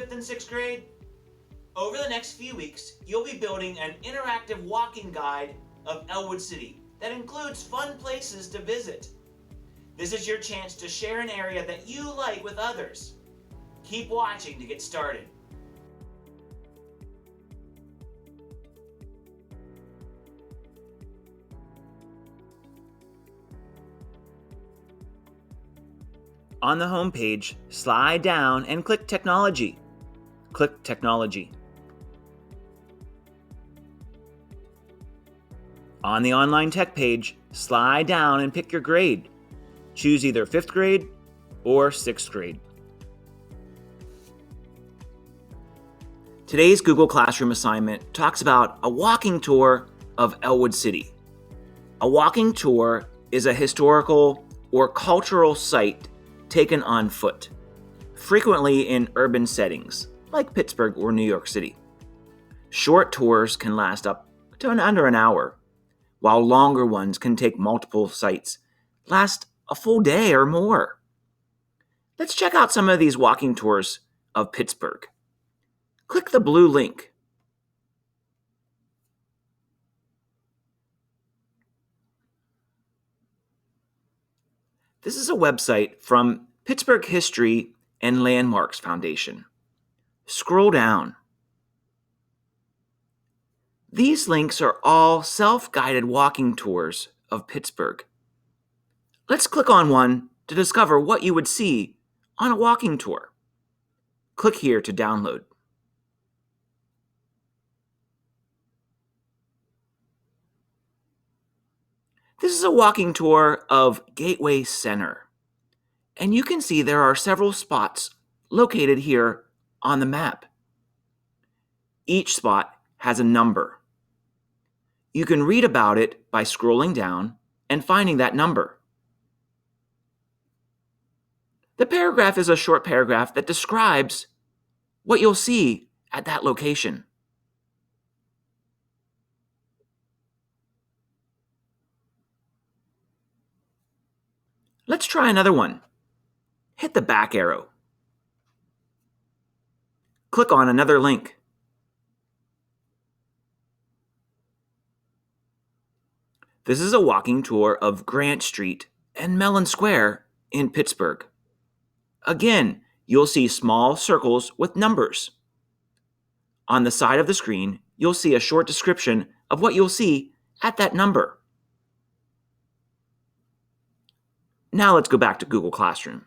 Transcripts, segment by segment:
5th and 6th grade? Over the next few weeks, you'll be building an interactive walking guide of Elwood City that includes fun places to visit. This is your chance to share an area that you like with others. Keep watching to get started. On the home page, slide down and click Technology. Click Technology. On the Online Tech page, slide down and pick your grade. Choose either 5th grade or 6th grade. Today's Google Classroom assignment talks about a walking tour of Elwood City. A walking tour is a historical or cultural site taken on foot, frequently in urban settings like Pittsburgh or New York City. Short tours can last up to under an hour, while longer ones can take multiple sites, last a full day or more. Let's check out some of these walking tours of Pittsburgh. Click the blue link. This is a website from Pittsburgh History and Landmarks Foundation. Scroll down. These links are all self-guided walking tours of Pittsburgh. Let's click on one to discover what you would see on a walking tour. Click here to download. This is a walking tour of Gateway Center, and you can see there are several spots located here on the map. Each spot has a number. You can read about it by scrolling down and finding that number. The paragraph is a short paragraph that describes what you'll see at that location. Let's try another one. Hit the back arrow. Click on another link. This is a walking tour of Grant Street and Mellon Square in Pittsburgh. Again, you'll see small circles with numbers. On the side of the screen, you'll see a short description of what you'll see at that number. Now let's go back to Google Classroom.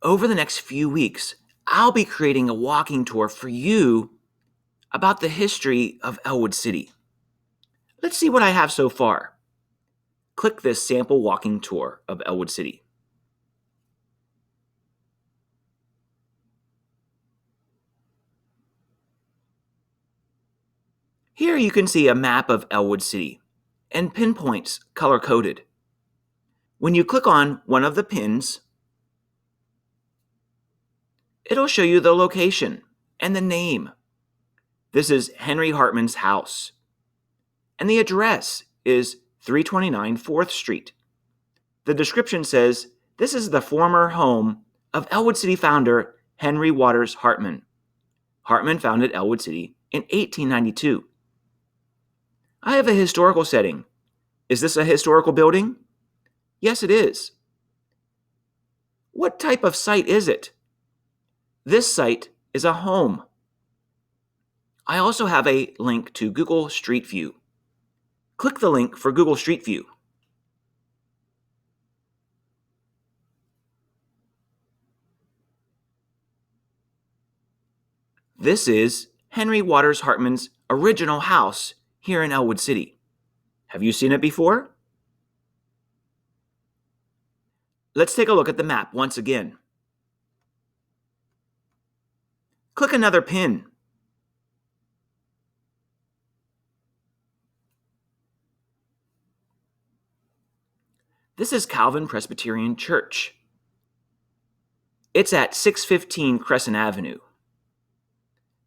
Over the next few weeks, I'll be creating a walking tour for you about the history of Elwood City. Let's see what I have so far. Click this sample walking tour of Elwood City. Here you can see a map of Elwood City and pinpoints color-coded. When you click on one of the pins, it'll show you the location and the name. This is Henry Hartman's house, and the address is 329 4th Street. The description says, this is the former home of Elwood City founder Henry Waters Hartman. Hartman founded Elwood City in 1892. I have a historical setting. Is this a historical building? Yes, it is. What type of site is it? This site is a home. I also have a link to Google Street View. Click the link for Google Street View. This is Henry Waters Hartman's original house here in Elwood City. Have you seen it before? Let's take a look at the map once again. Click another pin. This is Calvin Presbyterian Church. It's at 615 Crescent Avenue.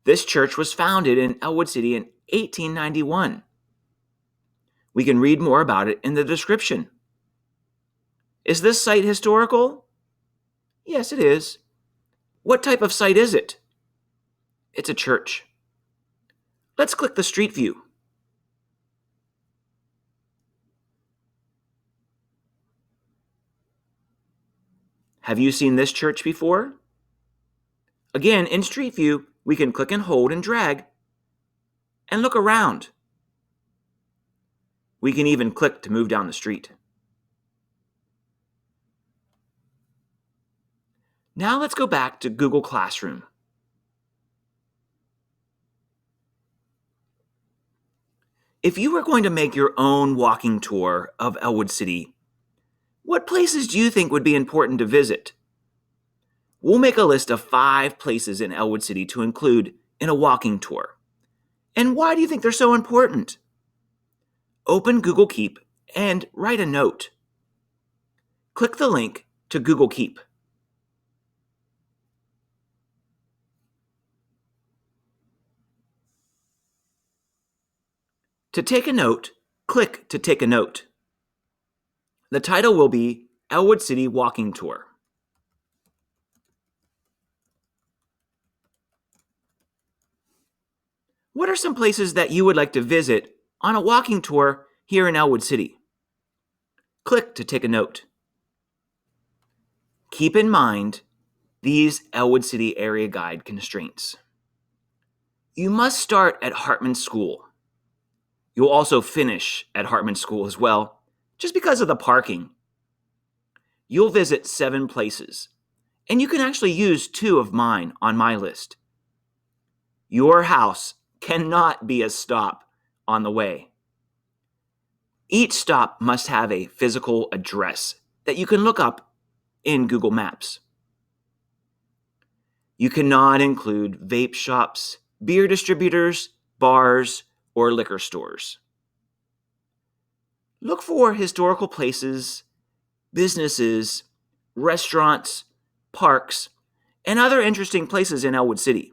This church was founded in Elwood City in 1891. We can read more about it in the description. Is this site historical? Yes, it is. What type of site is it? It's a church. Let's click the street view. Have you seen this church before? Again, in Street View, we can click and hold and drag and look around. We can even click to move down the street. Now let's go back to Google Classroom. If you were going to make your own walking tour of Elwood City, what places do you think would be important to visit? We'll make a list of 5 places in Elwood City to include in a walking tour. And why do you think they're so important? Open Google Keep and write a note. Click the link to Google Keep. To take a note, click to take a note. The title will be Elwood City Walking Tour. What are some places that you would like to visit on a walking tour here in Elwood City? Click to take a note. Keep in mind these Elwood City area guide constraints. You must start at Hartman School. You'll also finish at Hartman School as well, just because of the parking. You'll visit 7 places, and you can actually use 2 of mine on my list. Your house cannot be a stop on the way. Each stop must have a physical address that you can look up in Google Maps. You cannot include vape shops, beer distributors, bars, or liquor stores. Look for historical places, businesses, restaurants, parks, and other interesting places in Elwood City.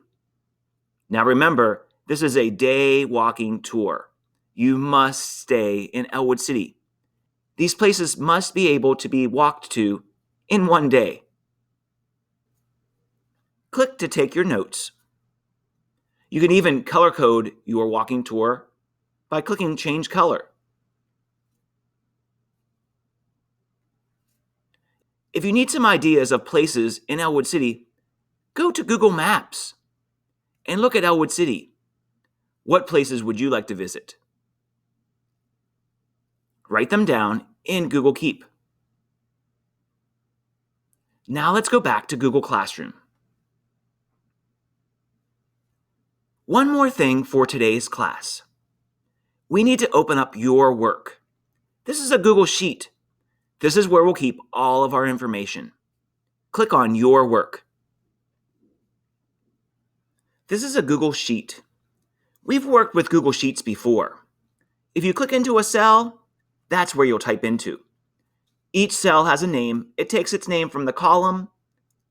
Now remember, this is a day walking tour. You must stay in Elwood City. These places must be able to be walked to in one day. Click to take your notes. You can even color code your walking tour by clicking Change Color. If you need some ideas of places in Elwood City, go to Google Maps and look at Elwood City. What places would you like to visit? Write them down in Google Keep. Now let's go back to Google Classroom. One more thing for today's class. We need to open up your work. This is a Google Sheet. This is where we'll keep all of our information. Click on Your Work. This is a Google Sheet. We've worked with Google Sheets before. If you click into a cell, that's where you'll type into. Each cell has a name. It takes its name from the column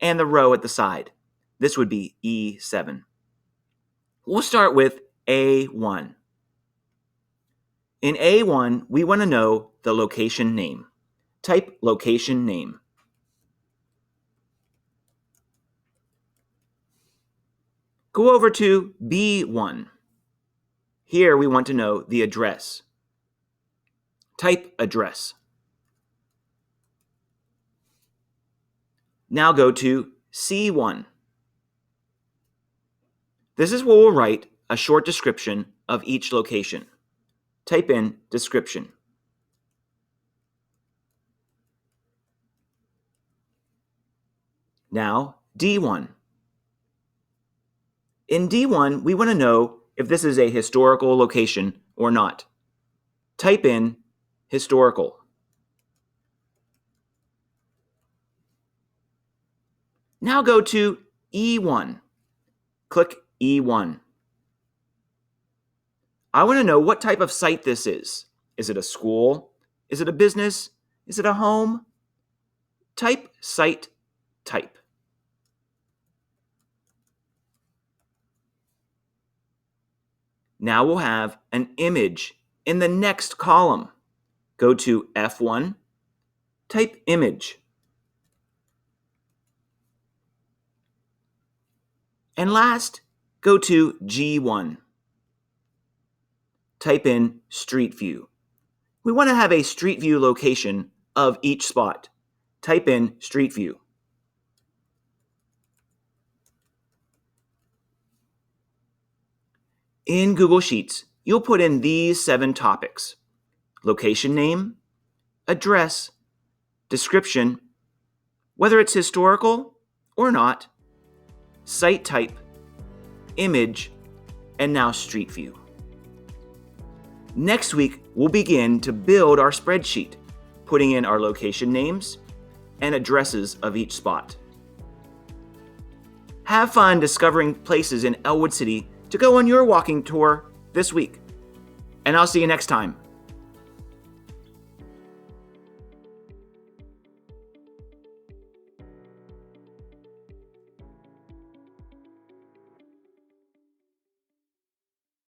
and the row at the side. This would be E7. We'll start with A1. In A1, we want to know the location name. Type location name. Go over to B1. Here we want to know the address. Type address. Now go to C1. This is where we'll write a short description of each location. Type in description. Now, D1. In D1, we want to know if this is a historical location or not. Type in historical. Now go to E1. Click E1. I want to know what type of site this is. Is it a school? Is it a business? Is it a home? Type site type. Now we'll have an image in the next column. Go to F1, type image. And last, go to G1. Type in Street View. We want to have a Street View location of each spot. Type in Street View. In Google Sheets, you'll put in these 7 topics: location name, address, description, whether it's historical or not, site type, image, and now Street View. Next week, we'll begin to build our spreadsheet, putting in our location names and addresses of each spot. Have fun discovering places in Elwood City to go on your walking tour this week. And I'll see you next time